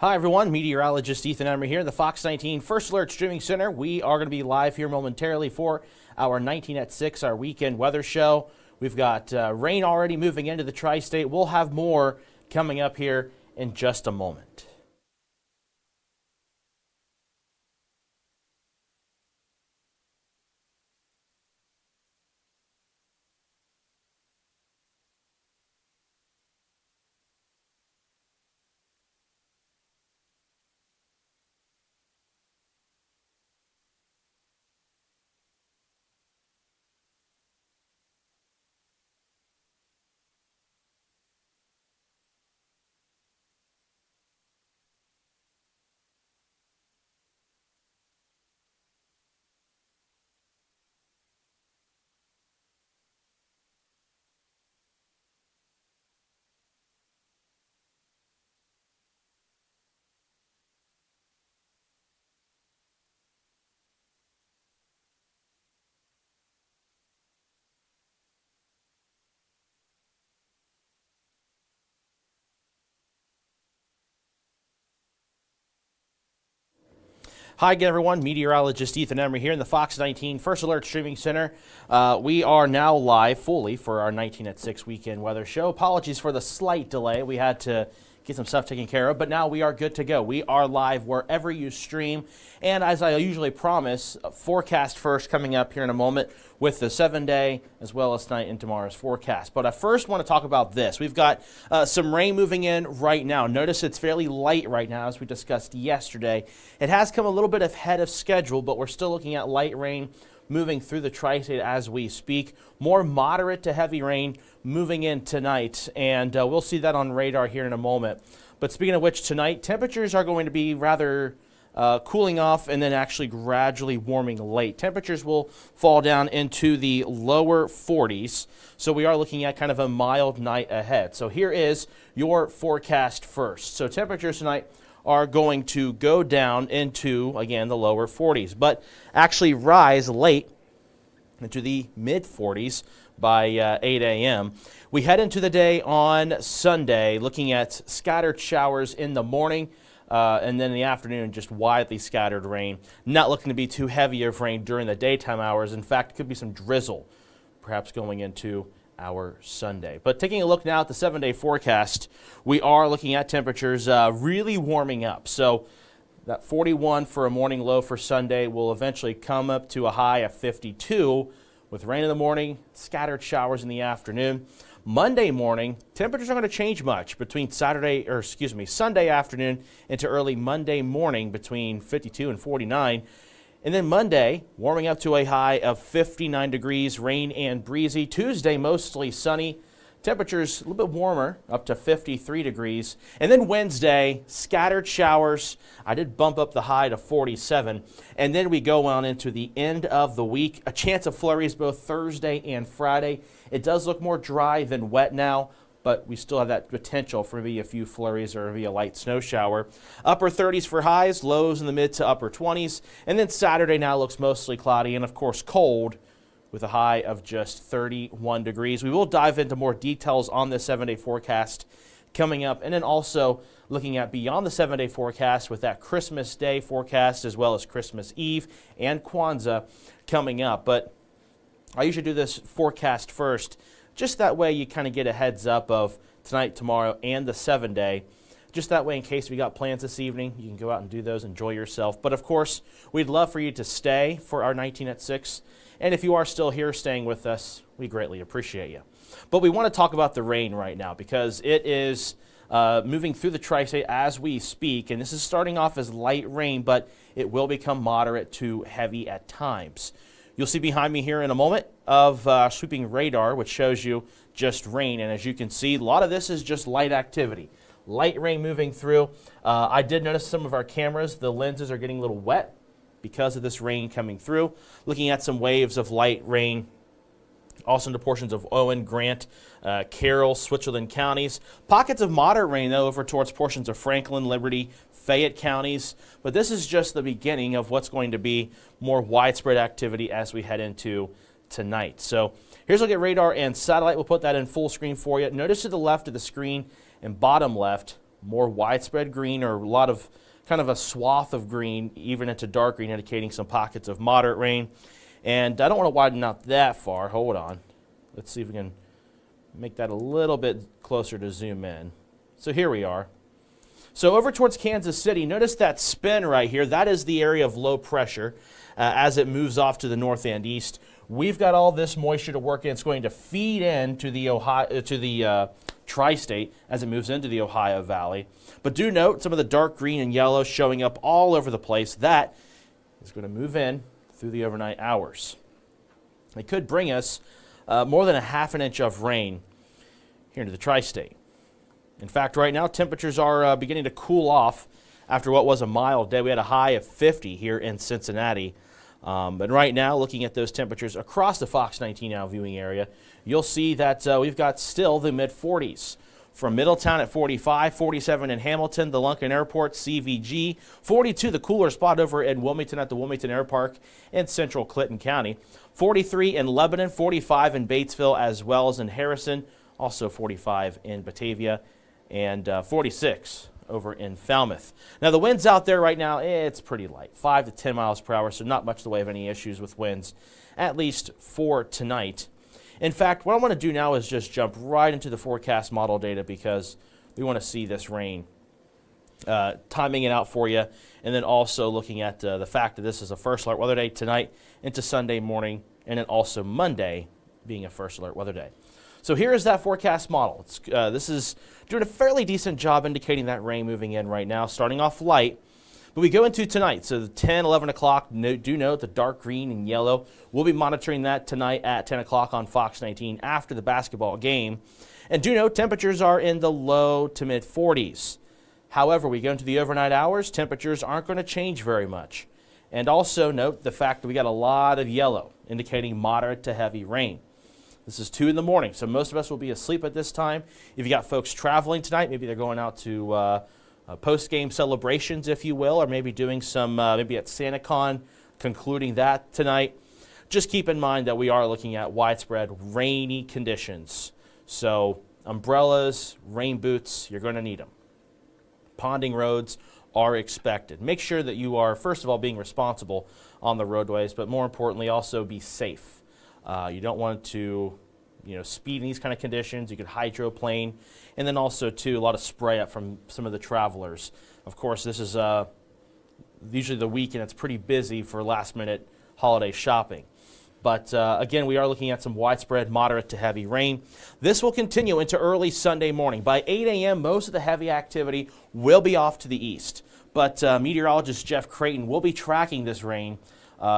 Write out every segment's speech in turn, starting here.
Hi everyone, Meteorologist Emery here in the Fox 19 First Alert Streaming Center. We are going to be live here momentarily for our 19 at 6, our weekend weather show. We've got rain already moving into the tri-state. We'll have more coming up here in just a moment. Hi again, everyone. Meteorologist Emery here in the Fox 19 First Alert Streaming Center. We are now live fully for our 19 at 6 weekend weather show. Apologies for the slight delay. We had to get some stuff taken care of, but now we are good to go. We are live wherever you stream, and as I usually promise, forecast first coming up here in a moment with the 7-day as well as tonight and tomorrow's forecast. But I first want to talk about this. We've got some rain moving in right now. Notice it's fairly light right now, as we discussed yesterday. It has come a little bit ahead of schedule, but we're still looking at light rain moving through the tri-state as we speak. More moderate to heavy rain moving in tonight, and we'll see that on radar here in a moment. But speaking of which, tonight temperatures are going to be rather cooling off and then actually gradually warming late. Temperatures will fall down into the lower 40s, so we are looking at kind of a mild night ahead. So here is your forecast first. So temperatures tonight are going to go down into, again, the lower 40s, but actually rise late into the mid-40s by 8 a.m. We head into the day on Sunday looking at scattered showers in the morning and then in the afternoon just widely scattered rain. Not looking to be too heavy of rain during the daytime hours. In fact, it could be some drizzle perhaps going into our Sunday. But taking a look now at the 7-day forecast, we are looking at temperatures really warming up. So that 41 for a morning low for Sunday will eventually come up to a high of 52 with rain in the morning, scattered showers in the afternoon. Monday morning, temperatures aren't going to change much between Sunday afternoon into early Monday morning between 52 and 49. And then Monday, warming up to a high of 59 degrees, rain and breezy. Tuesday, mostly sunny. Temperatures a little bit warmer, up to 53 degrees. And then Wednesday, scattered showers. I did bump up the high to 47. And then we go on into the end of the week. A chance of flurries both Thursday and Friday. It does look more dry than wet now, but we still have that potential for maybe a few flurries or maybe a light snow shower. Upper 30s for highs, lows in the mid to upper 20s. And then Saturday now looks mostly cloudy and, of course, cold with a high of just 31 degrees. We will dive into more details on this 7-day forecast coming up, and then also looking at beyond the 7-day forecast with that Christmas Day forecast as well as Christmas Eve and Kwanzaa coming up. But I usually do this forecast first, just that way you kind of get a heads up of tonight, tomorrow, and the 7-day. Just that way, in case we got plans this evening, you can go out and do those, enjoy yourself. But of course, we'd love for you to stay for our 19 at 6. And if you are still here staying with us, we greatly appreciate you. But we want to talk about the rain right now because it is moving through the tri-state as we speak. And this is starting off as light rain, but it will become moderate to heavy at times. You'll see behind me here in a moment of sweeping radar, which shows you just rain. And as you can see, a lot of this is just light activity. Light rain moving through. I did notice some of our cameras, the lenses are getting a little wet because of this rain coming through. Looking at some waves of light rain also into portions of Owen, Grant, Carroll, Switzerland counties. Pockets of moderate rain, though, over towards portions of Franklin, Liberty, Fayette counties. But this is just the beginning of what's going to be more widespread activity as we head into tonight. So here's a look at radar and satellite. We'll put that in full screen for you. Notice to the left of the screen and bottom left, more widespread green, or a lot of kind of a swath of green, even into dark green, indicating some pockets of moderate rain. And I don't want to widen out that far. Hold on. Let's see if we can make that a little bit closer to zoom in. So here we are. So over towards Kansas City, notice that spin right here. That is the area of low pressure as it moves off to the north and east. We've got all this moisture to work in. It's going to feed into the tri-state as it moves into the Ohio Valley. But do note some of the dark green and yellow showing up all over the place. That is going to move in through the overnight hours. It could bring us more than a half an inch of rain here into the tri-state. In fact, right now, temperatures are beginning to cool off after what was a mild day. We had a high of 50 here in Cincinnati. But right now, looking at those temperatures across the Fox 19 Now viewing area, you'll see that we've got still the mid-40s. From Middletown at 45, 47 in Hamilton, the Lunken Airport, CVG, 42 the cooler spot over in Wilmington at the Wilmington Air Park in central Clinton County, 43 in Lebanon, 45 in Batesville, as well as in Harrison, also 45 in Batavia, and 46 over in Falmouth. Now the winds out there right now, it's pretty light, 5 to 10 miles per hour, so not much in the way of any issues with winds, at least for tonight. In fact, what I want to do now is just jump right into the forecast model data, because we want to see this rain, timing it out for you, and then also looking at the fact that this is a first alert weather day tonight into Sunday morning, and then also Monday being a first alert weather day. So here is that forecast model. This is doing a fairly decent job indicating that rain moving in right now, starting off light. But we go into tonight, so 10, 11 o'clock, do note the dark green and yellow. We'll be monitoring that tonight at 10 o'clock on Fox 19 after the basketball game. And do note temperatures are in the low to mid 40s. However, we go into the overnight hours, temperatures aren't going to change very much. And also note the fact that we got a lot of yellow, indicating moderate to heavy rain. This is 2 in the morning, so most of us will be asleep at this time. If you got folks traveling tonight, maybe they're going out to post-game celebrations, if you will, or maybe doing some, maybe at SantaCon, concluding that tonight. Just keep in mind that we are looking at widespread rainy conditions. So umbrellas, rain boots, you're going to need them. Ponding roads are expected. Make sure that you are, first of all, being responsible on the roadways, but more importantly, also be safe. You don't want to, speed in these kind of conditions. You could hydroplane, and then also too a lot of spray up from some of the travelers. Of course, this is usually the weekend. It's pretty busy for last-minute holiday shopping. But again, we are looking at some widespread moderate to heavy rain. This will continue into early Sunday morning. By 8 a.m., most of the heavy activity will be off to the east. But meteorologist Jeff Creighton will be tracking this rain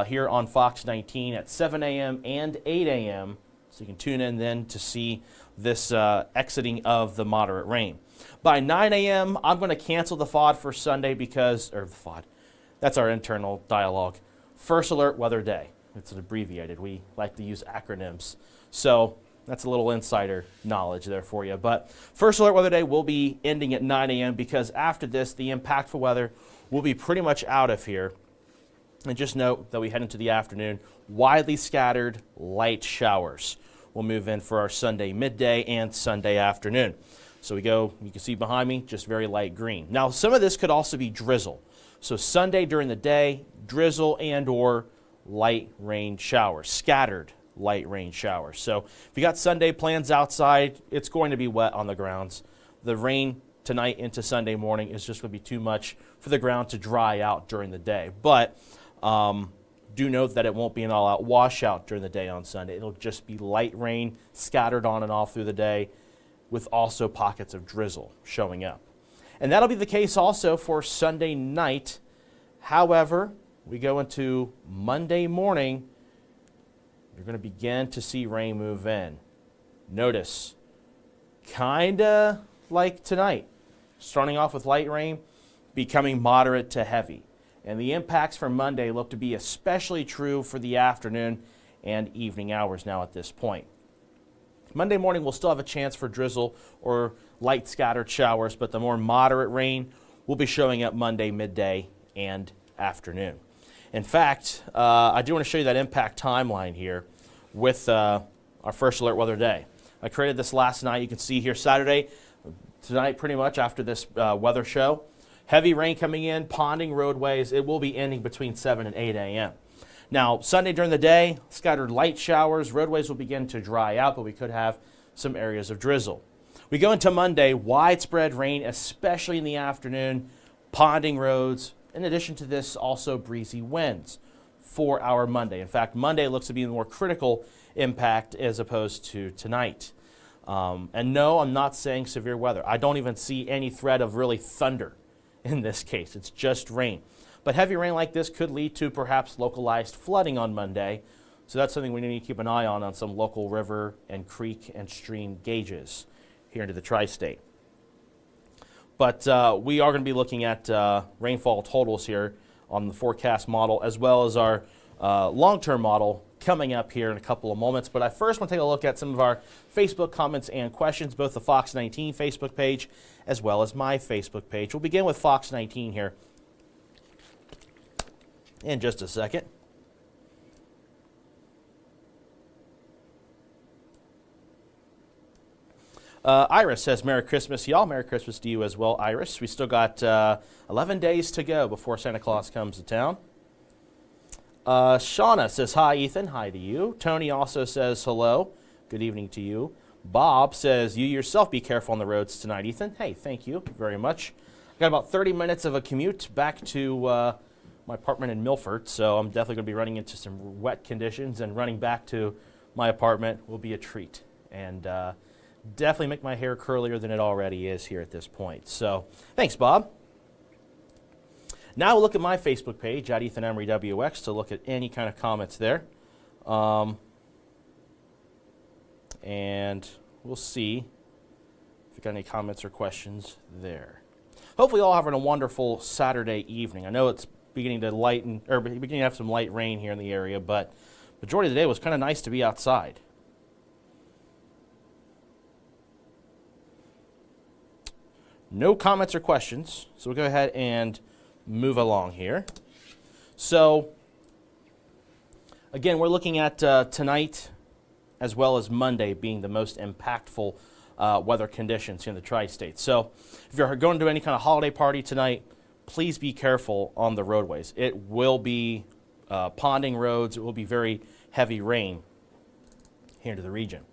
here on Fox 19 at 7 a.m. and 8 a.m. So you can tune in then to see this exiting of the moderate rain. By 9 a.m., I'm going to cancel the FOD for Sunday because, or the FOD, that's our internal dialogue. First Alert Weather Day. It's abbreviated. We like to use acronyms. So that's a little insider knowledge there for you. But First Alert Weather Day will be ending at 9 a.m. because after this, the impactful weather will be pretty much out of here. And just note that we head into the afternoon, widely scattered light showers will move in for our Sunday midday and Sunday afternoon. So we go, you can see behind me, just very light green. Now, some of this could also be drizzle. So Sunday during the day, drizzle and or light rain showers, scattered light rain showers. So if you got Sunday plans outside, it's going to be wet on the grounds. The rain tonight into Sunday morning is just going to be too much for the ground to dry out during the day. But do note that it won't be an all-out washout during the day on Sunday. It'll just be light rain scattered on and off through the day with also pockets of drizzle showing up. And that'll be the case also for Sunday night. However, we go into Monday morning, you're going to begin to see rain move in. Notice, kind of like tonight, starting off with light rain, becoming moderate to heavy. And the impacts for Monday look to be especially true for the afternoon and evening hours now at this point. Monday morning we'll still have a chance for drizzle or light scattered showers, but the more moderate rain will be showing up Monday midday and afternoon. In fact, I do want to show you that impact timeline here with our First Alert Weather Day. I created this last night. You can see here Saturday, tonight pretty much after this weather show. Heavy rain coming in, ponding roadways. It will be ending between 7 and 8 a.m. Now, Sunday during the day, scattered light showers. Roadways will begin to dry out, but we could have some areas of drizzle. We go into Monday, widespread rain, especially in the afternoon, ponding roads. In addition to this, also breezy winds for our Monday. In fact, Monday looks to be the more critical impact as opposed to tonight. And no, I'm not saying severe weather. I don't even see any threat of really thunder in this case. It's just rain. But heavy rain like this could lead to perhaps localized flooding on Monday. So that's something we need to keep an eye on some local river and creek and stream gauges here into the tri-state. But we are going to be looking at rainfall totals here on the forecast model, as well as our long-term model coming up here in a couple of moments. But I first want to take a look at some of our Facebook comments and questions, both the Fox 19 Facebook page as well as my Facebook page. We'll begin with Fox 19 here in just a second. Iris says, Merry Christmas, y'all. Merry Christmas to you as well, Iris. We still got 11 days to go before Santa Claus comes to town. Shauna says, hi, Ethan. Hi to you. Tony also says, hello. Good evening to you. Bob says, you yourself be careful on the roads tonight, Ethan. Hey, thank you very much. Got about 30 minutes of a commute back to my apartment in Milford, so I'm definitely going to be running into some wet conditions, and running back to my apartment will be a treat. And definitely make my hair curlier than it already is here at this point. So thanks, Bob. Now we'll look at my Facebook page at Ethan Emery WX to look at any kind of comments there. And we'll see if we got any comments or questions there. Hopefully all having a wonderful Saturday evening. I know it's beginning to lighten, or beginning to have some light rain here in the area, but majority of the day was kind of nice to be outside. No comments or questions, so we'll go ahead and move along here. So, again, we're looking at tonight as well as Monday being the most impactful weather conditions here in the tri-state. So, if you're going to any kind of holiday party tonight, please be careful on the roadways. It will be ponding roads. It will be very heavy rain here into the region.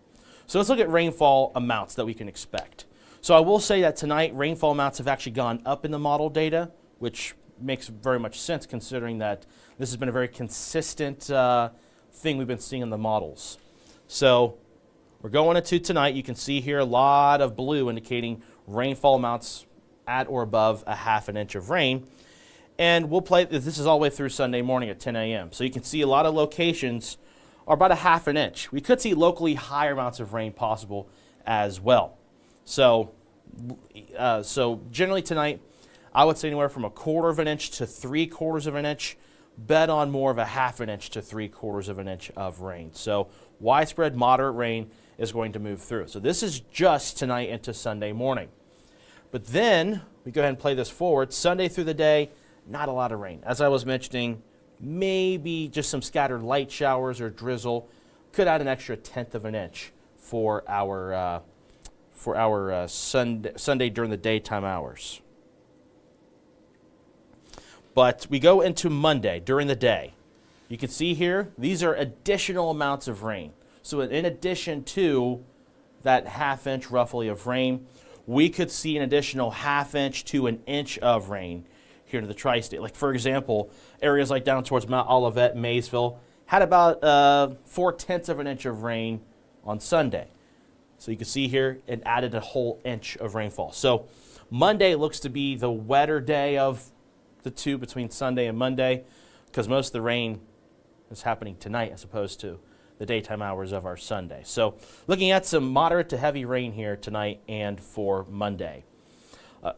So let's look at rainfall amounts that we can expect. So I will say that tonight rainfall amounts have actually gone up in the model data, which makes very much sense considering that this has been a very consistent thing we've been seeing in the models. So we're going into tonight. You can see here a lot of blue indicating rainfall amounts at or above a ½ inch of rain. And we'll play, this is all the way through Sunday morning at 10 a.m. So you can see a lot of locations are about a ½ inch. We could see locally higher amounts of rain possible as well. So generally tonight, I would say anywhere from a ½ inch to 3/4 inch. Bet on more of a ½ inch to 3/4 inch of rain. So widespread moderate rain is going to move through. So this is just tonight into Sunday morning. But then we go ahead and play this forward. Sunday through the day, not a lot of rain. As I was mentioning, maybe just some scattered light showers or drizzle. Could add an extra 1/10 inch for our Sunday during the daytime hours. But we go into Monday during the day. You can see here, these are additional amounts of rain. So in addition to that ½ inch roughly of rain, we could see an additional ½ inch to an inch of rain here in the tri-state. Like for example, areas like down towards Mount Olivet, Maysville, had about 4/10 inch of rain on Sunday. So you can see here, it added a whole inch of rainfall. So Monday looks to be the wetter day of the two between Sunday and Monday, because most of the rain is happening tonight as opposed to the daytime hours of our Sunday. So looking at some moderate to heavy rain here tonight and for Monday.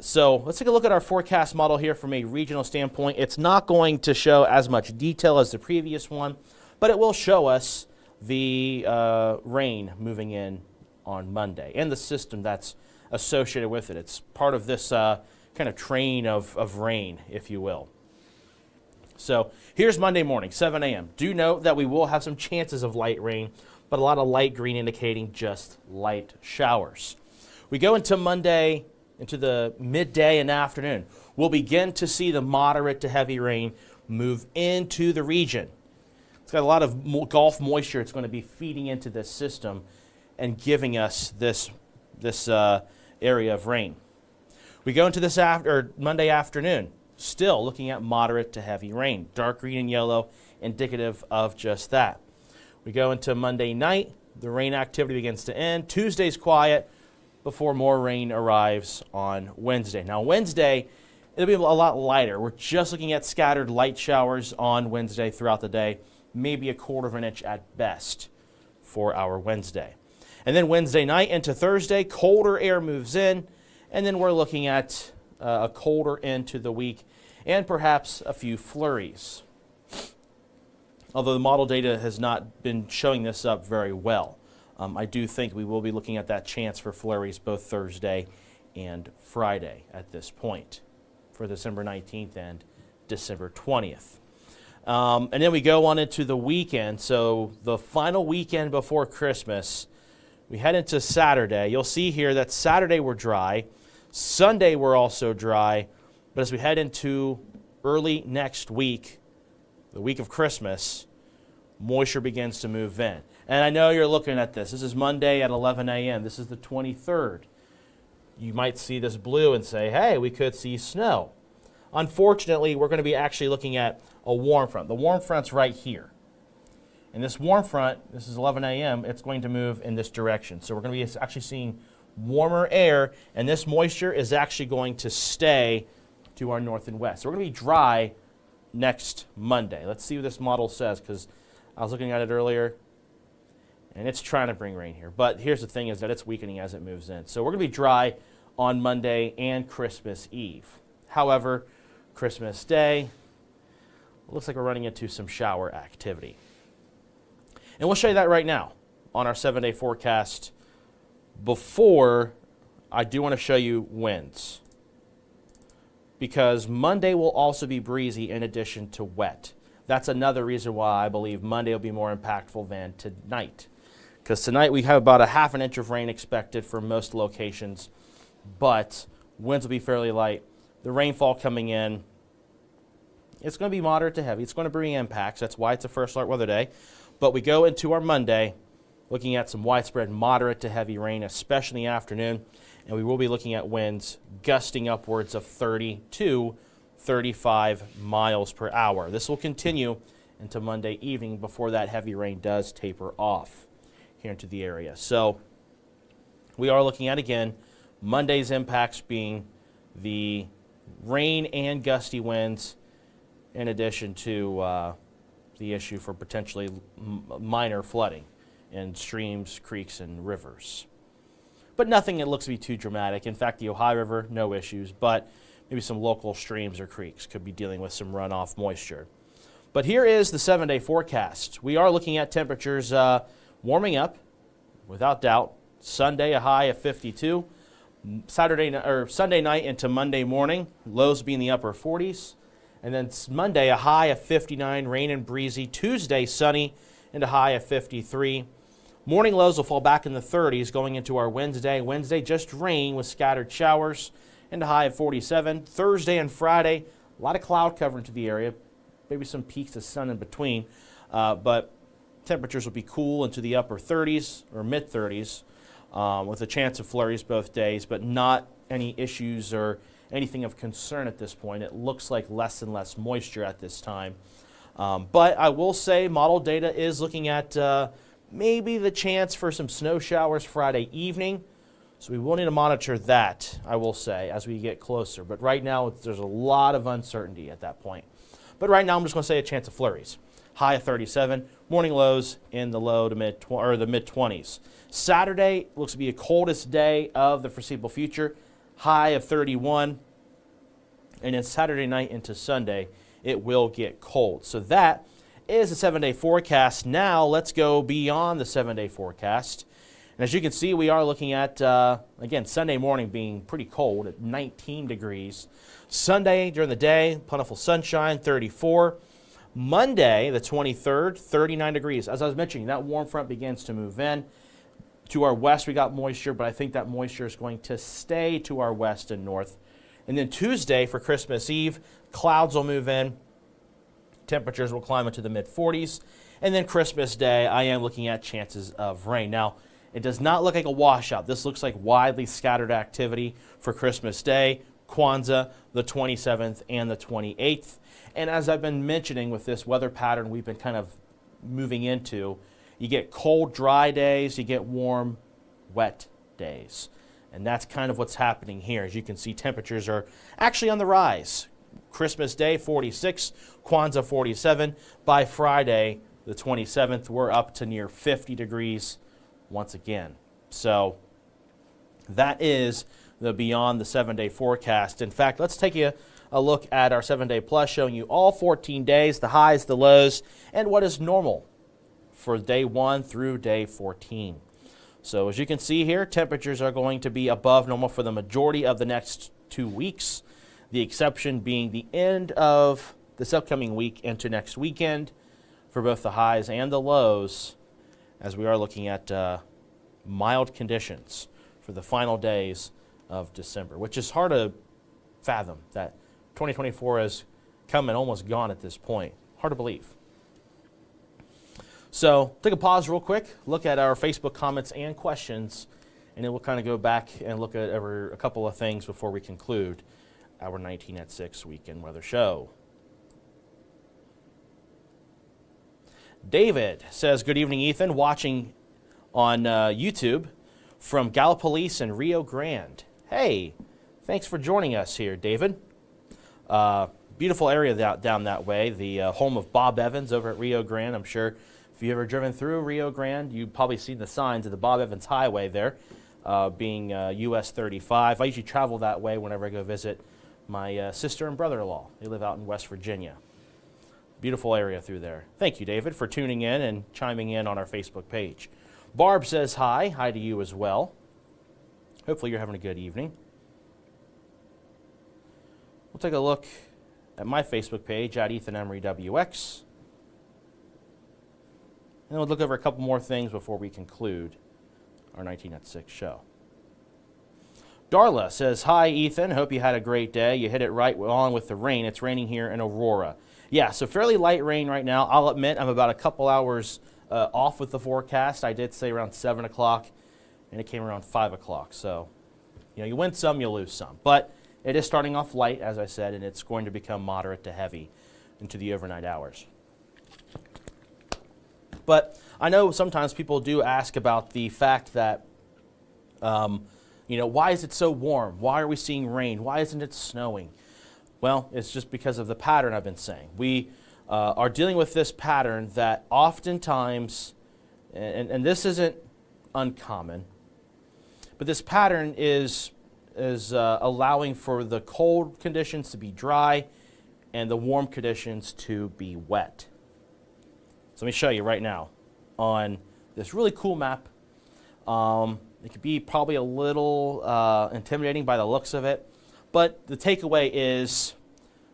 So let's take a look at our forecast model here from a regional standpoint. It's not going to show as much detail as the previous one, but it will show us the rain moving in on Monday and the system that's associated with it. It's part of this kind of train of rain, if you will. So here's Monday morning, 7 a.m. Do note that we will have some chances of light rain, but a lot of light green indicating just light showers. We go into Monday into the midday and afternoon, we'll begin to see the moderate to heavy rain move into the region. It's got a lot of Gulf moisture. It's going to be feeding into this system and giving us this area of rain. We go into this Monday afternoon, still looking at moderate to heavy rain, dark green and yellow, indicative of just that. We go into Monday night, the rain activity begins to end. Tuesday's quiet before more rain arrives on Wednesday. Now Wednesday, it'll be a lot lighter. We're just looking at scattered light showers on Wednesday throughout the day, maybe a quarter of an inch at best for our Wednesday. And then Wednesday night into Thursday, colder air moves in, and then we're looking at a colder end to the week and perhaps a few flurries. Although the model data has not been showing this up very well. I do think we will be looking at that chance for flurries both Thursday and Friday at this point for December 19th and December 20th. And then we go on into the weekend. So the final weekend before Christmas, we head into Saturday. You'll see here that Saturday we're dry. Sunday we're also dry. But as we head into early next week, the week of Christmas, moisture begins to move in. And I know you're looking at this. This is Monday at 11 a.m. This is the 23rd. You might see this blue and say, hey, we could see snow. Unfortunately, we're going to be actually looking at a warm front. The warm front's right here. And this warm front, this is 11 a.m., it's going to move in this direction. So we're going to be actually seeing warmer air, and this moisture is actually going to stay to our north and west. So we're going to be dry next Monday. Let's see what this model says, because I was looking at it earlier, and it's trying to bring rain here. But here's the thing is that it's weakening as it moves in. So we're going to be dry on Monday and Christmas Eve. However, Christmas Day, it looks like we're running into some shower activity. And we'll show you that right now on our 7-day forecast. Before, I do want to show you winds, because Monday will also be breezy in addition to wet. That's another reason why I believe Monday will be more impactful than tonight. Because tonight we have about a half an inch of rain expected for most locations, but winds will be fairly light. The rainfall coming in, it's going to be moderate to heavy. It's going to bring impacts. That's why it's a first alert weather day. But we go into our Monday looking at some widespread moderate to heavy rain, especially in the afternoon. And we will be looking at winds gusting upwards of 30 to 35 miles per hour. This will continue into Monday evening before that heavy rain does taper off here into the area. So we are looking at, again, Monday's impacts being the rain and gusty winds, in addition to the issue for potentially minor flooding in streams, creeks, and rivers. But nothing that looks to be too dramatic. In fact, the Ohio River, no issues, but maybe some local streams or creeks could be dealing with some runoff moisture. But here is the 7-day forecast. We are looking at temperatures warming up, without doubt. Sunday, a high of 52. Sunday night into Monday morning, lows be in the upper 40s. And then Monday, a high of 59, rain and breezy. Tuesday, sunny and a high of 53. Morning lows will fall back in the 30s going into our Wednesday. Wednesday, just rain with scattered showers and a high of 47. Thursday and Friday, a lot of cloud cover into the area. Maybe some peaks of sun in between. But temperatures will be cool into the upper 30s or mid-30s with a chance of flurries both days, but not any issues or anything of concern at this point. It looks like less and less moisture at this time. But I will say model data is looking at maybe the chance for some snow showers Friday evening. So we will need to monitor that, I will say, as we get closer. But right now, there's a lot of uncertainty at that point. But right now, I'm just going to say a chance of flurries. High of 37, morning lows in the low to mid-20s. Saturday looks to be the coldest day of the foreseeable future. High of 31. And then Saturday night into Sunday, it will get cold. So that is the 7-day forecast. Now let's go beyond the 7-day forecast. And as you can see, we are looking at, again, Sunday morning being pretty cold at 19 degrees. Sunday during the day, plentiful sunshine, 34. Monday, the 23rd, 39 degrees. As I was mentioning, that warm front begins to move in. To our west, we got moisture, but I think that moisture is going to stay to our west and north. And then Tuesday for Christmas Eve, clouds will move in. Temperatures will climb into the mid-40s. And then Christmas Day, I am looking at chances of rain. Now, it does not look like a washout. This looks like widely scattered activity for Christmas Day, Kwanzaa, the 27th, and the 28th. And as I've been mentioning with this weather pattern we've been kind of moving into, you get cold, dry days, you get warm, wet days. And that's kind of what's happening here. As you can see, temperatures are actually on the rise. Christmas Day, 46, Kwanzaa, 47. By Friday, the 27th, we're up to near 50 degrees once again. So that is the beyond the 7-day forecast. In fact, let's take a look at our 7-day plus, showing you all 14 days, the highs, the lows, and what is normal for day 1 through day 14. So as you can see here, temperatures are going to be above normal for the majority of the next 2 weeks. The exception being the end of this upcoming week into next weekend for both the highs and the lows, as we are looking at mild conditions for the final days of December, which is hard to fathom that 2024 has come and almost gone at this point. Hard to believe. So take a pause real quick, look at our Facebook comments and questions, and then we'll kind of go back and look at a couple of things before we conclude our 19 at 6 weekend weather show. David says, good evening, Ethan, watching on YouTube from Gallipolis and Rio Grande. Hey, thanks for joining us here, David. Beautiful area down that way, the home of Bob Evans over at Rio Grande. I'm sure if you've ever driven through Rio Grande, you've probably seen the signs of the Bob Evans Highway there, being US 35. I usually travel that way whenever I go visit my sister and brother-in-law. They live out in West Virginia. Beautiful area through there. Thank you, David, for tuning in and chiming in on our Facebook page. Barb says hi. Hi to you as well. Hopefully you're having a good evening. We'll take a look at my Facebook page at Ethan Emery WX. And then we'll look over a couple more things before we conclude our 19 at 6 show. Darla says, hi, Ethan. Hope you had a great day. You hit it right on with the rain. It's raining here in Aurora. Yeah, so fairly light rain right now. I'll admit I'm about a couple hours off with the forecast. I did say around 7 o'clock, and it came around 5 o'clock. So, you win some, you lose some. But it is starting off light, as I said, and it's going to become moderate to heavy into the overnight hours. But I know sometimes people do ask about the fact that, why is it so warm? Why are we seeing rain? Why isn't it snowing? Well, it's just because of the pattern I've been saying. We are dealing with this pattern that oftentimes, and this isn't uncommon, but this pattern is allowing for the cold conditions to be dry and the warm conditions to be wet. So let me show you right now on this really cool map. It could be probably a little intimidating by the looks of it, but the takeaway is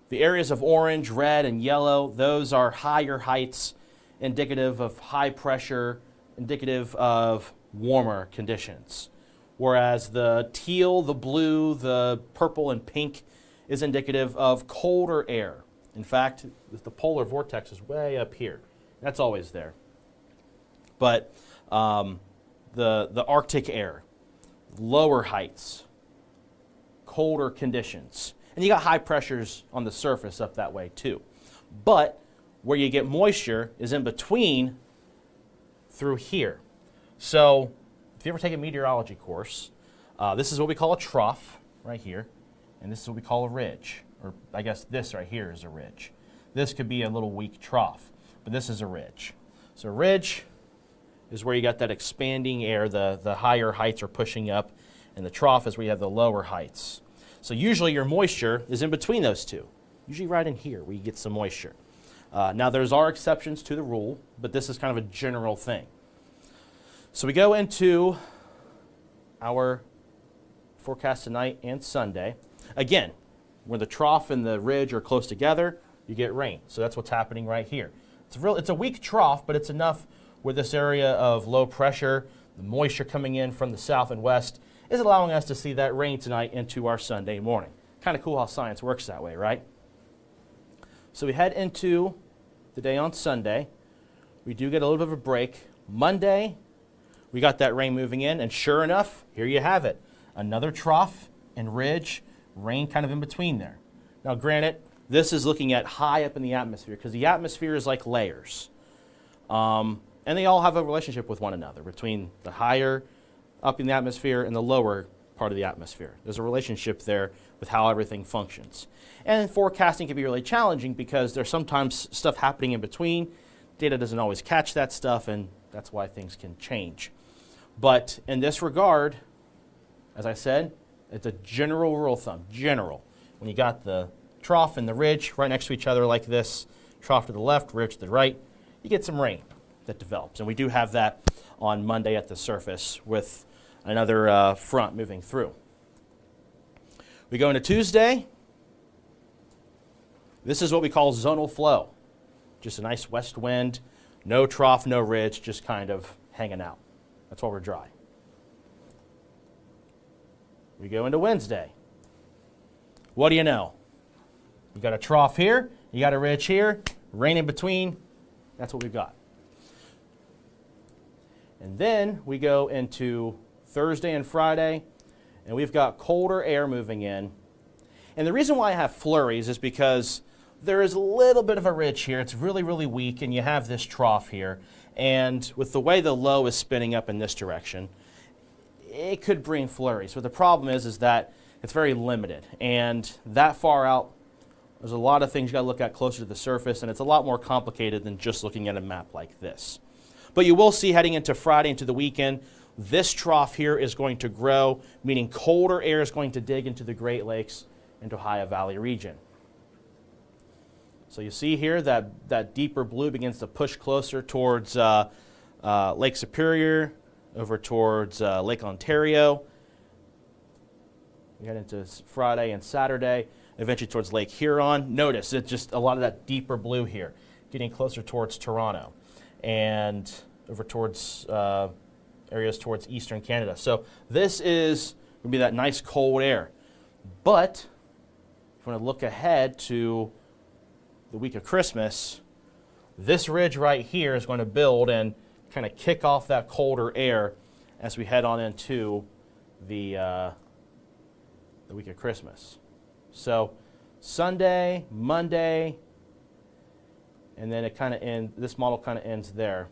the areas of orange, red, and yellow, those are higher heights, indicative of high pressure, indicative of warmer conditions. Whereas the teal, the blue, the purple, and pink is indicative of colder air. In fact, the polar vortex is way up here. That's always there. But the Arctic air, lower heights, colder conditions. And you got high pressures on the surface up that way too. But where you get moisture is in between through here. So if you ever take a meteorology course, this is what we call a trough right here. And this is what we call a ridge. Or I guess this right here is a ridge. This could be a little weak trough, but this is a ridge. So ridge is where you got that expanding air, the higher heights are pushing up, and the trough is where you have the lower heights. So usually your moisture is in between those two, usually right in here where you get some moisture. Now there are exceptions to the rule, but this is kind of a general thing. So we go into our forecast tonight and Sunday. Again, where the trough and the ridge are close together, you get rain. So that's what's happening right here. It's a weak trough, but it's enough where this area of low pressure, The moisture coming in from the south and west is allowing us to see that rain tonight into our Sunday morning. Kind of cool how science works that way, right? So we head into the day on Sunday. We do get a little bit of a break. Monday, we got that rain moving in, and sure enough, here you have it. Another trough and ridge, rain kind of in between there. Now granted, this is looking at high up in the atmosphere, because the atmosphere is like layers. And they all have a relationship with one another, between the higher up in the atmosphere and the lower part of the atmosphere. There's a relationship there with how everything functions. And forecasting can be really challenging because there's sometimes stuff happening in between. Data doesn't always catch that stuff, and that's why things can change. But in this regard, as I said, it's a general rule of thumb, general. When you got the trough and the ridge right next to each other like this, trough to the left, ridge to the right, you get some rain that develops. And we do have that on Monday at the surface with another front moving through. We go into Tuesday. This is what we call zonal flow. Just a nice west wind, no trough, no ridge, just kind of hanging out. That's why we're dry. We go into Wednesday. What do you know? You got a trough here, you got a ridge here, rain in between. That's what we've got. And then we go into Thursday and Friday, and we've got colder air moving in. And the reason why I have flurries is because there is a little bit of a ridge here. It's really, really weak, and you have this trough here. And with the way the low is spinning up in this direction, it could bring flurries. But the problem is that it's very limited. And that far out, there's a lot of things you got to look at closer to the surface, and it's a lot more complicated than just looking at a map like this. But you will see heading into Friday, into the weekend, this trough here is going to grow, meaning colder air is going to dig into the Great Lakes, into Ohio Valley region. So you see here that deeper blue begins to push closer towards Lake Superior, over towards Lake Ontario. We head into Friday and Saturday, eventually towards Lake Huron. Notice it's just a lot of that deeper blue here, getting closer towards Toronto and over towards areas towards eastern Canada. So this is going to be that nice cold air. But if you want to look ahead to the week of Christmas, this ridge right here is going to build and kind of kick off that colder air as we head on into the week of Christmas. So Sunday, Monday, and then it kind of ends, this model kind of ends there.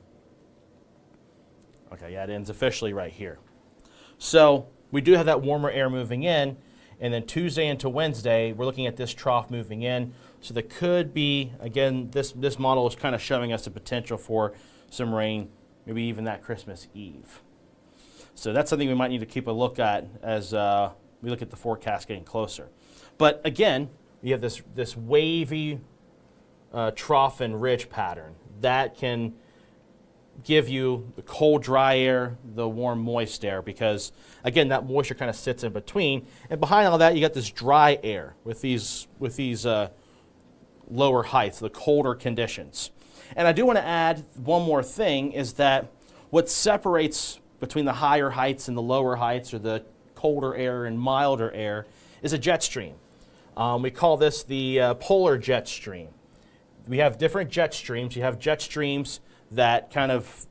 Okay, yeah, it ends officially right here. So we do have that warmer air moving in, and then Tuesday into Wednesday, we're looking at this trough moving in. So there could be, again, this model is kind of showing us the potential for some rain, maybe even that Christmas Eve. So that's something we might need to keep a look at as we look at the forecast getting closer. But again, we have this wavy trough and ridge pattern that can give you the cold, dry air, the warm, moist air, because again, that moisture kind of sits in between. And behind all that, you got this dry air with these lower heights, the colder conditions. And I do want to add one more thing, is that what separates between the higher heights and the lower heights, or the colder air and milder air, is a jet stream. We call this the polar jet stream. We have different jet streams. You have jet streams that kind of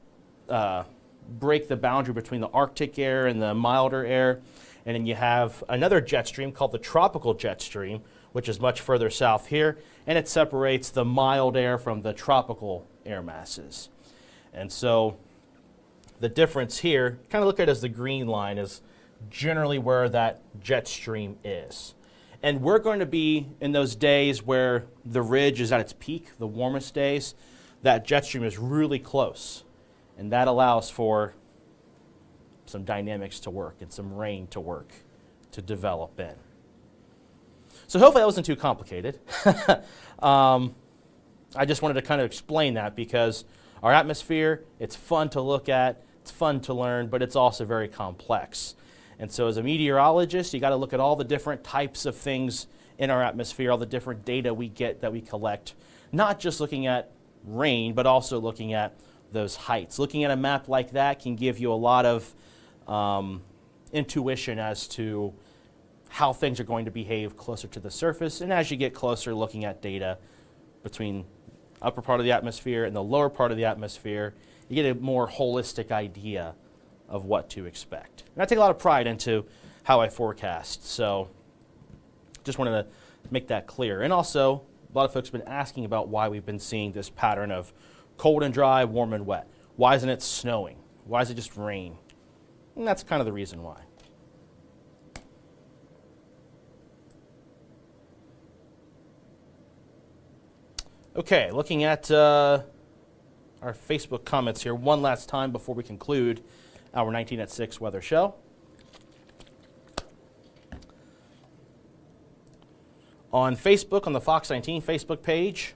break the boundary between the Arctic air and the milder air. And then you have another jet stream called the tropical jet stream, which is much further south here, and it separates the mild air from the tropical air masses. And so the difference here, kind of look at it as the green line, is generally where that jet stream is. And we're going to be in those days where the ridge is at its peak, the warmest days. That jet stream is really close, and that allows for some dynamics to work and some rain to work, to develop in. So hopefully that wasn't too complicated. I just wanted to kind of explain that, because our atmosphere, it's fun to look at, it's fun to learn, but it's also very complex. And so as a meteorologist, you got to look at all the different types of things in our atmosphere, all the different data we get that we collect, not just looking at rain, but also looking at those heights. Looking at a map like that can give you a lot of intuition as to how things are going to behave closer to the surface. And as you get closer, looking at data between upper part of the atmosphere and the lower part of the atmosphere, you get a more holistic idea of what to expect. And I take a lot of pride into how I forecast, so just wanted to make that clear. And also, a lot of folks have been asking about why we've been seeing this pattern of cold and dry, warm and wet. Why isn't it snowing? Why is it just rain? And that's kind of the reason why. Okay, looking at our Facebook comments here one last time before we conclude our 19atSIX weather show. On Facebook, on the Fox 19 Facebook page,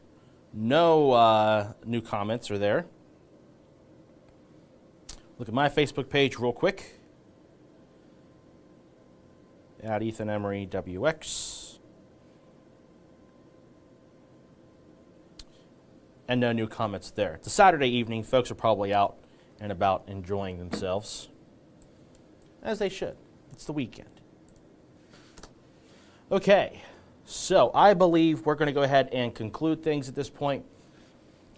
no new comments are there. Look at my Facebook page real quick. At Ethan Emery WX. And no new comments there. It's a Saturday evening. Folks are probably out and about enjoying themselves, as they should. It's the weekend. Okay, so I believe we're going to go ahead and conclude things at this point.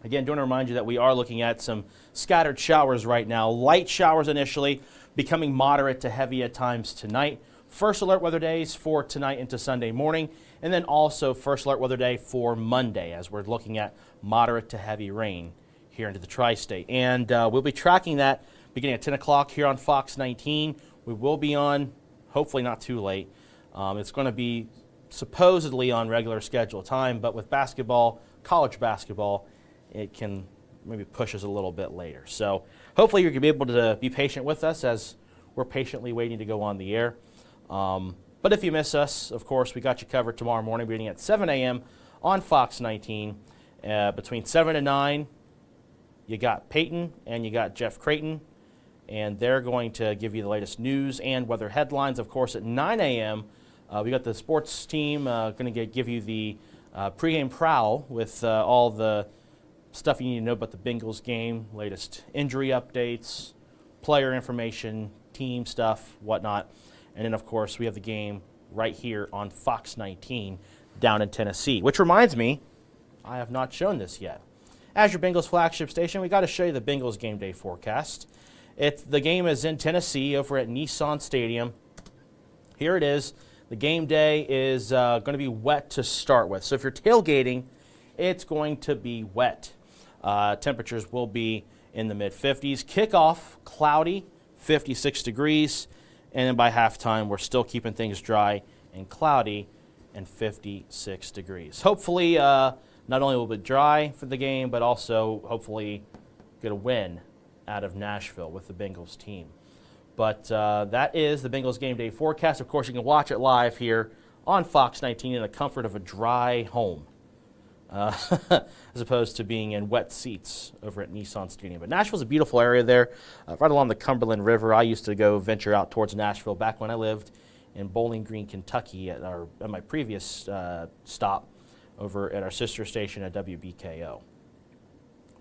Again, do want to remind you that we are looking at some scattered showers right now. Light showers initially, becoming moderate to heavy at times tonight. First alert weather days for tonight into Sunday morning, and then also first alert weather day for Monday as we're looking at moderate to heavy rain here into the tri-state. And we'll be tracking that beginning at 10 o'clock here on Fox 19. We will be on, hopefully not too late. It's going to be supposedly on regular schedule time, but with basketball, college basketball, it can maybe push us a little bit later. So hopefully you're going to be able to be patient with us as we're patiently waiting to go on the air. But if you miss us, of course, we got you covered tomorrow morning beginning at 7 a.m. on Fox 19. Between 7 and 9, you got Peyton and you got Jeff Creighton, and they're going to give you the latest news and weather headlines. Of course, at 9 a.m., we got the sports team going to give you the pregame prowl with all the stuff you need to know about the Bengals game, latest injury updates, player information, team stuff, whatnot. And then, of course, we have the game right here on Fox 19 down in Tennessee, which reminds me, I have not shown this yet. As your Bengals flagship station, we got to show you the Bengals game day forecast. The game is in Tennessee over at Nissan Stadium. Here it is. The game day is going to be wet to start with. So if you're tailgating, it's going to be wet. Temperatures will be in the mid-50s. Kickoff, cloudy, 56 degrees. And then by halftime, we're still keeping things dry and cloudy and 56 degrees. Hopefully, not only will it be dry for the game, but also hopefully get a win out of Nashville with the Bengals team. But that is the Bengals game day forecast. Of course, you can watch it live here on Fox 19 in the comfort of a dry home, as opposed to being in wet seats over at Nissan Stadium. But Nashville's a beautiful area there, right along the Cumberland River. I used to go venture out towards Nashville back when I lived in Bowling Green, Kentucky at my previous stop over at our sister station at WBKO.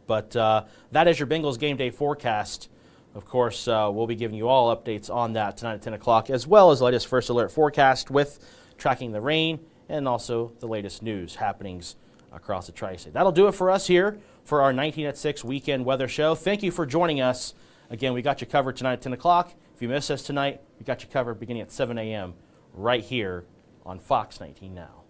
But that is your Bengals game day forecast. Of course, we'll be giving you all updates on that tonight at 10 o'clock, as well as the latest first alert forecast with tracking the rain and also the latest news happenings across the tri-state. That'll do it for us here for our 19atSIX weekend weather show. Thank you for joining us. Again, we got you covered tonight at 10 o'clock. If you miss us tonight, we got you covered beginning at 7 a.m. right here on Fox 19 Now.